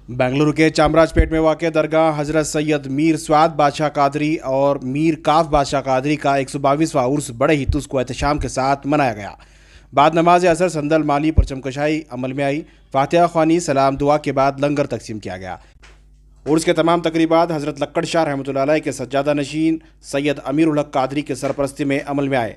बेंगलुरु के चामराजपेट में वाक़ दरगाह हज़रत सैयद मीर स्वाद बादशाह कादरी और मीर काफ बादशाह कादरी का 122वां उर्स बड़े ही तुस्को एहतशाम के साथ मनाया गया। बाद नमाज असर संदल माली परचमकशाई अमल में आई। फातिहा ख्वानी सलाम दुआ के बाद लंगर तकसीम किया गया। उर्स के तमाम तकरीबात हज़रत लक्कड़ शाह रहमतुल्लाह अलैह के सज्जादा नशीन सैयद अमीर उल हक कादरी के सरपरस्ती में अमल में आए।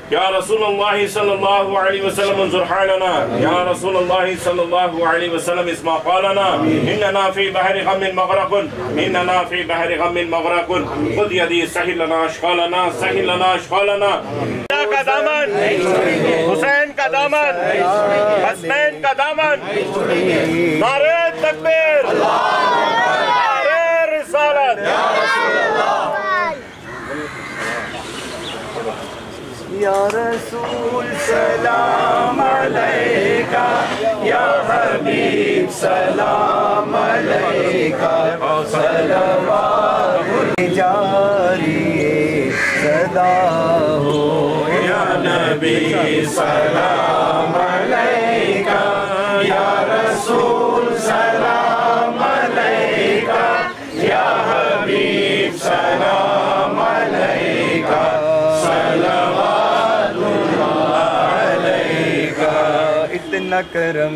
या रसूलुल्लाह सल्लल्लाहु अलैहि वसल्लम उन्जुरहालना या रसूलुल्लाह सल्लल्लाहु अलैहि वसल्लम इस्मा क़ालना इन्नना फी बहरि गम्मिन मग़रक़ुन इन्नना फी बहरि गम्मिन मग़रक़ुन खुद यदी सहिल लना अशक़ालना का दामन हुसैन का दामन हसनैन का दामन नारे तकबीर नारे रिसालत या रसूल सलाम अलैका या हबीब सलाम अलैका सलवात जारी सदा हो या नबी सलाम अलैका या रसूल सलाम अलैका या हबीब सलाम अलैका इतना करम।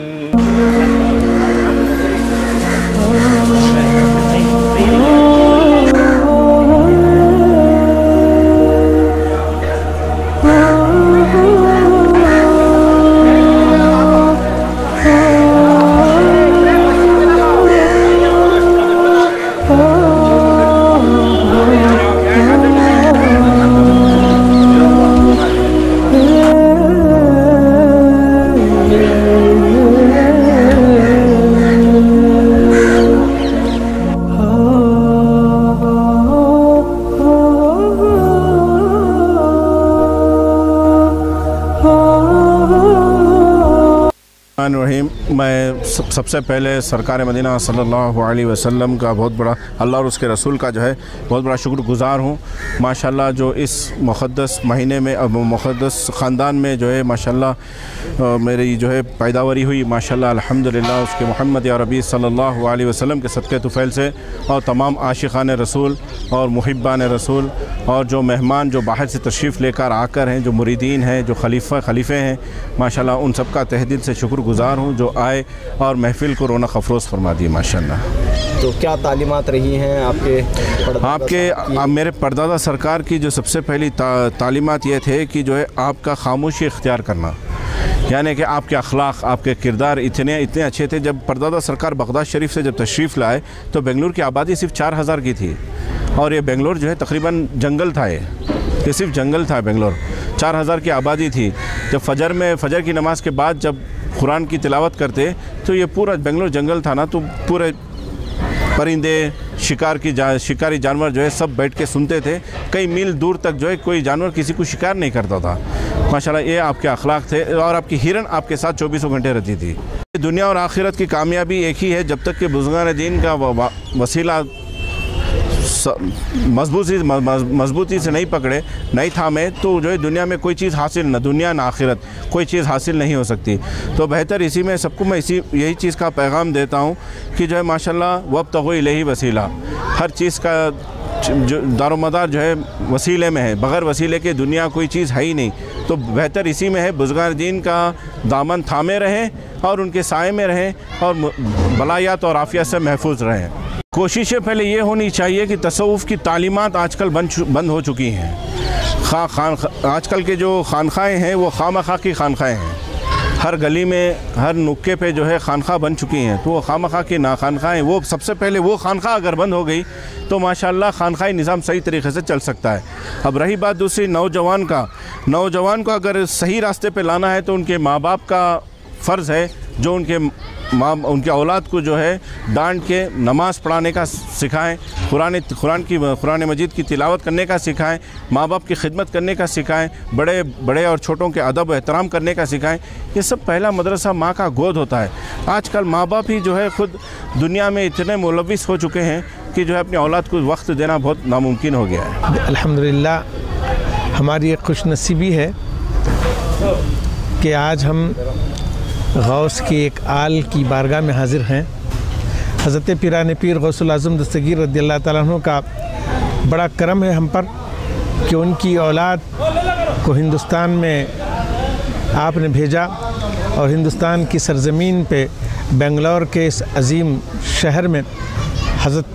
रहीम मैं सबसे पहले सरकार मदीना सल्लल्लाहु अलैहि वसल्लम का बहुत बड़ा अल्लाह और उसके रसूल का जो है बहुत बड़ा शुक्रगुज़ार हूँ। माशाल्लाह जो इस मुक़द्दस महीने में अब मुक़द्दस ख़ानदान में जो है माशाल्लाह मेरी जो है पैदावारी हुई माशाल्लाह अल्हम्दुलिल्लाह उसके मोहम्मद या रबी सल्लल्लाहु अलैहि वसल्लम के सदक़े तुफ़ैल से और तमाम आशिक़ान रसूल और मुहिब्बान रसूल और जो मेहमान जो बाहर से तशरीफ़ लेकर आकर हैं जो मुरीदीन हैं जो खलीफ़े हैं माशाल्लाह उन सब का तहे दिल से शुक्रगुज़ार हूँ जो आए और महफ़िल को रौनक अफरोज़ फरमा दी माशाल्लाह। तो क्या तालीमात रही हैं आपके मेरे परदादा सरकार की जो सबसे पहली तालीमात ये थे कि जो है आपका खामोशी इख्तियार करना, यानी कि आपके अखलाक आपके किरदार इतने अच्छे थे। जब परदादा सरकार बगदाद शरीफ से जब तशरीफ़ लाए तो बेंगलुरु की आबादी सिर्फ 4000 की थी और ये बेंगलुरु जो है तकरीबन जंगल था, ये सिर्फ जंगल था। बेंगलुरु 4000 की आबादी थी। जब फजर की नमाज़ के बाद जब कुरान की तिलावत करते तो ये पूरा बेंगलुरु जंगल था ना, तो पूरे परिंदे शिकारी जानवर जो है सब बैठ के सुनते थे। कई मील दूर तक जो है कोई जानवर किसी को शिकार नहीं करता था। माशाल्लाह ये आपके अखलाक थे और आपकी हिरन आपके साथ 24 घंटे रहती थी। दुनिया और आखिरत की कामयाबी एक ही है, जब तक कि बुज़ुर्गान दीन का वसीला मजबूती से नहीं पकड़े नहीं थामे तो जो है दुनिया में कोई चीज़ हासिल न दुनिया न आखिरत कोई चीज़ हासिल नहीं हो सकती। तो बेहतर इसी में सबको मैं यही चीज़ का पैगाम देता हूँ कि जो है माशाल्लाह वब्तगू इलैहि वसीला, हर चीज़ का जो दारोमदार जो है वसीले में है, बग़ैर वसीले के दुनिया कोई चीज़ है ही नहीं। तो बेहतर इसी में है बुज़ुर्गान दीन का दामन थामे रहें और उनके साए में रहें और बलायात और आफियत से महफूज रहें। कोशिशें पहले ये होनी चाहिए कि तसव्वुफ़ की तालीमात आजकल बंद हो चुकी हैं। आजकल के जो खानखाएँ हैं वो खामखा की खानखाएँ हैं। हर गली में हर नुक्के पे जो है खानखा बन चुकी हैं, तो वो खामखा की ना खानखाएँ, वो सबसे पहले वो खानखा अगर बंद हो गई तो माशाल्लाह खानखाई निज़ाम सही तरीके से चल सकता है। अब रही बात दूसरी नौजवान को अगर सही रास्ते पे लाना है तो उनके माँ बाप का फ़र्ज़ है जो उनके औलाद को जो है डांट के नमाज़ पढ़ाने का सिखाएं, कुरान मजीद की तिलावत करने का सिखाएं, माँ बाप की खिदमत करने का सिखाएं, बड़े और छोटों के अदब एहतराम करने का सिखाएं। ये सब पहला मदरसा माँ का गोद होता है। आजकल माँ बाप ही जो है ख़ुद दुनिया में इतने मुलव्विस हो चुके हैं कि जो है अपनी औलाद को वक्त देना बहुत नामुमकिन हो गया है। अल्हम्दुलिल्लाह हमारी एक खुशनसीबी है कि आज हम गौस की एक आल की बारगाह में हाज़िर हैं। हज़रत पीरान पीर गौसुल आज़म दस्तगीर रज़ियल्लाहु ताला अन्हु का बड़ा करम है हम पर कि उनकी औलाद को हिंदुस्तान में आपने भेजा और हिंदुस्तान की सरज़मीन पे बेंगलोर के इस अज़ीम शहर में हज़रत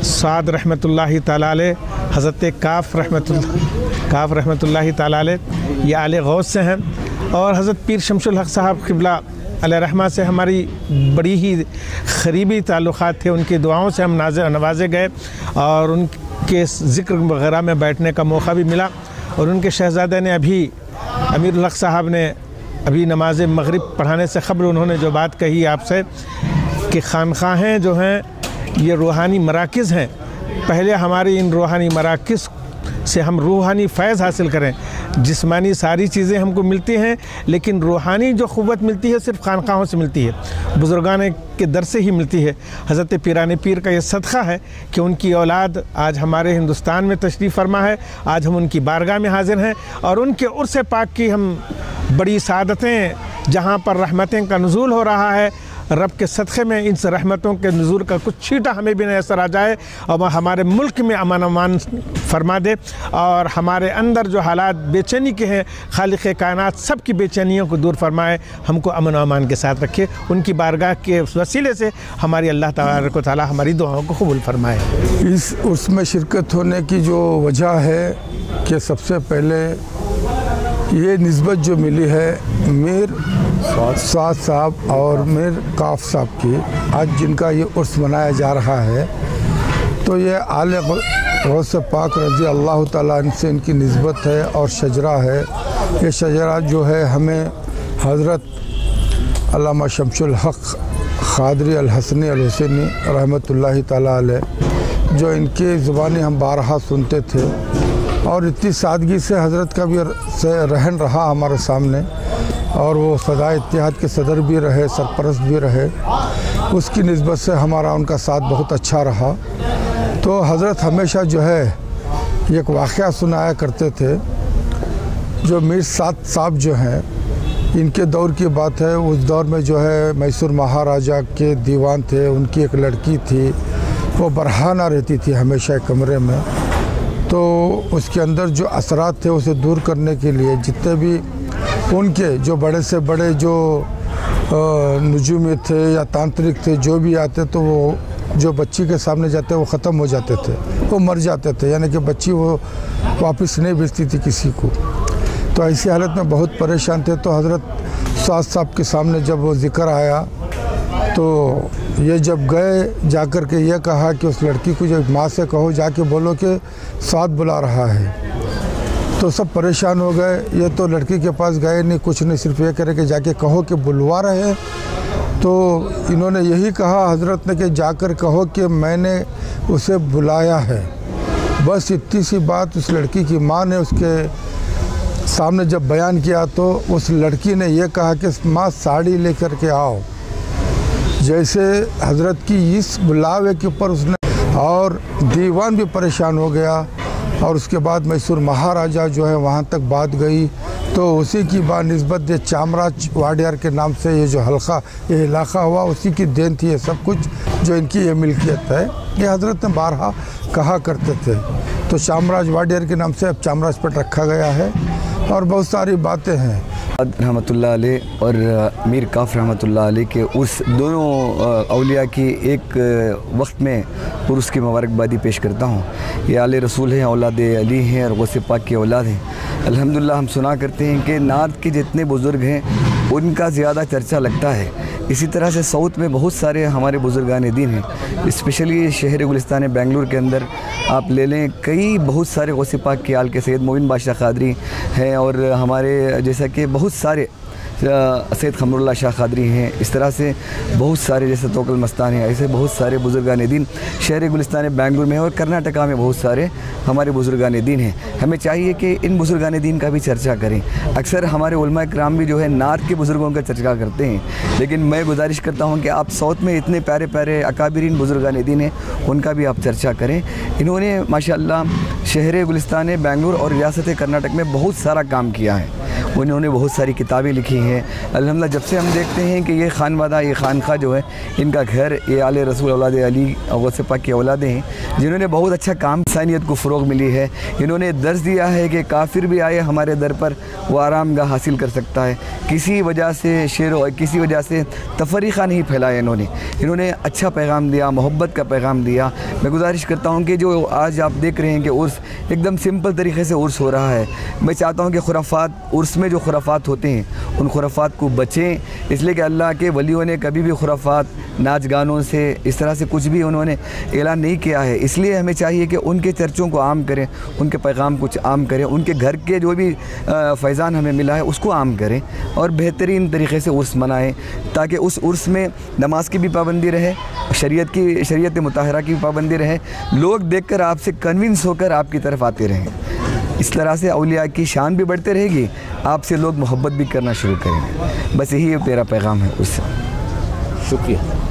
साद रहमतुल्लाहि ताला अलैह, हज़रत काफ़ रहमतुल्लाहि ताला अलैह ये आले गौस से हैं और हज़रत पीर शमसुल हक़ साहब क़िबला अलैहि रहमा से हमारी बड़ी ही क़रीबी ताल्लुक़ात थे। उनकी दुआओं से हम नवाजे गए और उनके ज़िक्र वग़ैरह में बैठने का मौका भी मिला। और उनके शहज़ादे ने अमीरुल हक़ साहब ने अभी नमाज मग़रिब पढ़ाने से क़ब्ल उन्होंने जो बात कही आपसे कि खानख़ाहें जो हैं ये रूहानी मराकिज़ हैं, पहले हमारी इन रूहानी मराकिज़ से हम रूहानी फ़ैज़ हासिल करें। जिस्मानी सारी चीज़ें हमको मिलती हैं लेकिन रूहानी जो क़ुव्वत मिलती है सिर्फ़ खानक़ाहों से मिलती है, बुज़ुर्गान के दर से ही मिलती है। हज़रत पीरान पीर का ये सदक़ा है कि उनकी औलाद आज हमारे हिंदुस्तान में तशरीफ़ फरमा है। आज हम उनकी बारगाह में हाज़िर हैं और उनके उर्स पाक की हम बड़ी सादतें जहाँ पर रहमतें का नुज़ूल हो रहा है, रब के सदक़े में इन रहमतों के नुज़ूल का कुछ छींटा हमें भी नयसर आ जाए और हमारे मुल्क में अमन अमान फरमा दे और हमारे अंदर जो हालात बेचैनी के हैं खालिक़ कायनात सब की बेचैनियों को दूर फरमाए, हमको अमन अमान के साथ रखे। उनकी बारगाह के वसीले से हमारी अल्लाह तबारक व तआला हमारी दुआओं को कबूल फरमाए। इस उर्स में शिरकत होने की जो वजह है कि सबसे पहले ये निस्बत जो मिली है मीर स्वाद साहब और मीर काफ साहब की, आज जिनका ये उर्स मनाया जा रहा है, तो ये आले गौस पाक रज़ी अल्लाह ताला से इनकी निस्बत है और शजरा है। ये शजरा जो है हमें हज़रत अल्लामा शमसुल हक़ क़ादरी अल हसनी अल हुसैनी रहमतुल्लाहि ताला अलैह जो इनकी ज़ुबानी हम बारहा सुनते थे और इतनी सादगी से हज़रत का भी रहन रहा हमारे सामने और वो सदा इत्तेहाद के सदर भी रहे, सरपरस्त भी रहे, उसकी निस्बत से हमारा उनका साथ बहुत अच्छा रहा। तो हज़रत हमेशा जो है एक वाक़या सुनाया करते थे। जो मीर साद साहब जो हैं इनके दौर की बात है, उस दौर में जो है मैसूर महाराजा के दीवान थे, उनकी एक लड़की थी, वो बरहाना रहती थी हमेशा एक कमरे में। तो उसके अंदर जो असरात थे उसे दूर करने के लिए जितने भी उनके जो बड़े से बड़े जो नजूमी थे या तांत्रिक थे जो भी आते तो वो जो बच्ची के सामने जाते वो ख़त्म हो जाते थे, वो मर जाते थे, यानी कि बच्ची वो वापस नहीं भेजती थी किसी को। तो ऐसी हालत में बहुत परेशान थे। तो हज़रत साद साहब के सामने जब वो ज़िक्र आया तो ये जब गए जाकर के ये कहा कि उस लड़की को जब माँ से कहो जाके बोलो कि साद बुला रहा है। तो सब परेशान हो गए। ये तो लड़की के पास गए नहीं, कुछ नहीं, सिर्फ ये करे कि जाके कहो कि बुलवा रहे हैं। तो इन्होंने यही कहा हज़रत ने कि जाकर कहो कि मैंने उसे बुलाया है। बस इतनी सी बात उस लड़की की माँ ने उसके सामने जब बयान किया तो उस लड़की ने यह कहा कि माँ साड़ी लेकर के आओ। जैसे हज़रत की इस बुलावे के ऊपर उसने और दीवान भी परेशान हो गया और उसके बाद मैसूर महाराजा जो है वहाँ तक बात गई। तो उसी की बानिस्बत ये चामराज वाडियार के नाम से ये जो हल्का ये इलाका हुआ उसी की देन थी। ये सब कुछ जो इनकी ये मिल्कियत है ये हज़रत ने बारहा कहा करते थे। तो चामराज वाडियार के नाम से अब चामराजपेट रखा गया है और बहुत सारी बातें हैं। रहमतुल्लाह अलैह और मीर काफ रहमतुल्लाह अलैह के उस दोनों औलिया की एक वक्त में पुरुष की मुबारकबादी पेश करता हूँ। ये आले रसूल हैं, औलाद अली हैं और गौसे पाक की औलाद हैं। अल्हम्दुलिल्लाह हम सुना करते हैं कि नात के जितने बुज़ुर्ग हैं उनका ज़्यादा चर्चा लगता है। इसी तरह से साउथ में बहुत सारे हमारे बुज़ुर्गान दीन हैं, स्पेशली शहर गुलिस्तान बेंगलुरु के अंदर आप ले लें, कई बहुत सारे गौसे पाक के आल के सैयद मोइन बादशाह कादरी हैं, और हमारे जैसा कि बहुत सारे सैयद खमरुल्लाह शाह कादरी हैं, इस तरह से बहुत सारे जैसे तोकल मस्तान हैं, ऐसे बहुत सारे बुज़ुर्गान दीन शहर गुलिस्तान बेंगलुरु में और कर्नाटका में बहुत सारे हमारे बुज़ुर्गान दीन हैं। हमें चाहिए कि इन बुज़ुर्गान दीन का भी चर्चा करें। अक्सर हमारे उलमा इकराम भी जो है नात के बुज़ुर्गों का चर्चा करते हैं, लेकिन मैं गुजारिश करता हूँ कि आप साउथ में इतने प्यारे प्यारे अकाबिरीन बुज़ुर्गान दीन हैं, उनका भी आप चर्चा करें। इन्होंने माशाअल्लाह शहर गुलिस्तान बेंगलुरु और रियासत कर्नाटक में बहुत सारा काम किया है। उन्होंने बहुत सारी किताबें लिखी हैं। अल्हम्दुलिल्लाह जब से हम देखते हैं कि ये खानवादा, ये खानखा जो है, इनका घर, ये आले रसूल औलाद अली गौसे पाक की औलादें हैं जिन्होंने बहुत अच्छा काम, इंसानियत को फ़रोग़ मिली है। इन्होंने दर्ज दिया है कि काफिर भी आए हमारे दर पर वो आरामगाह हासिल कर सकता है। किसी वजह से किसी वजह से तफरीक़ा नहीं फैलाया। इन्होंने अच्छा पैगाम दिया, मोहब्बत का पैगाम दिया। मैं गुजारिश करता हूँ कि जो आज आप देख रहे हैं कि उर्स एकदम सिंपल तरीके से उर्स हो रहा है, मैं चाहता हूँ कि खुराफात, उर्स में जो खुराफात होते हैं उन खुराफात को बचें, इसलिए कि अल्लाह के वलियों ने कभी भी खुराफात, नाच गानों से, इस तरह से कुछ भी उन्होंने ऐलान नहीं किया है। इसलिए हमें चाहिए कि उनके चर्चों को आम करें, उनके पैगाम कुछ आम करें, उनके घर के जो भी फैज़ान हमें मिला है उसको आम करें और बेहतरीन तरीके से उर्स मनाएं, ताकि उस उर्स में नमाज की भी पाबंदी रहे, शरीयत मुताहरा की भी पाबंदी रहे, लोग देखकर आपसे कन्विंस होकर आपकी तरफ आते रहें। इस तरह से औलिया की शान भी बढ़ते रहेगी, आपसे लोग मोहब्बत भी करना शुरू करेंगे। बस यही मेरा पैगाम है उससे। शुक्रिया।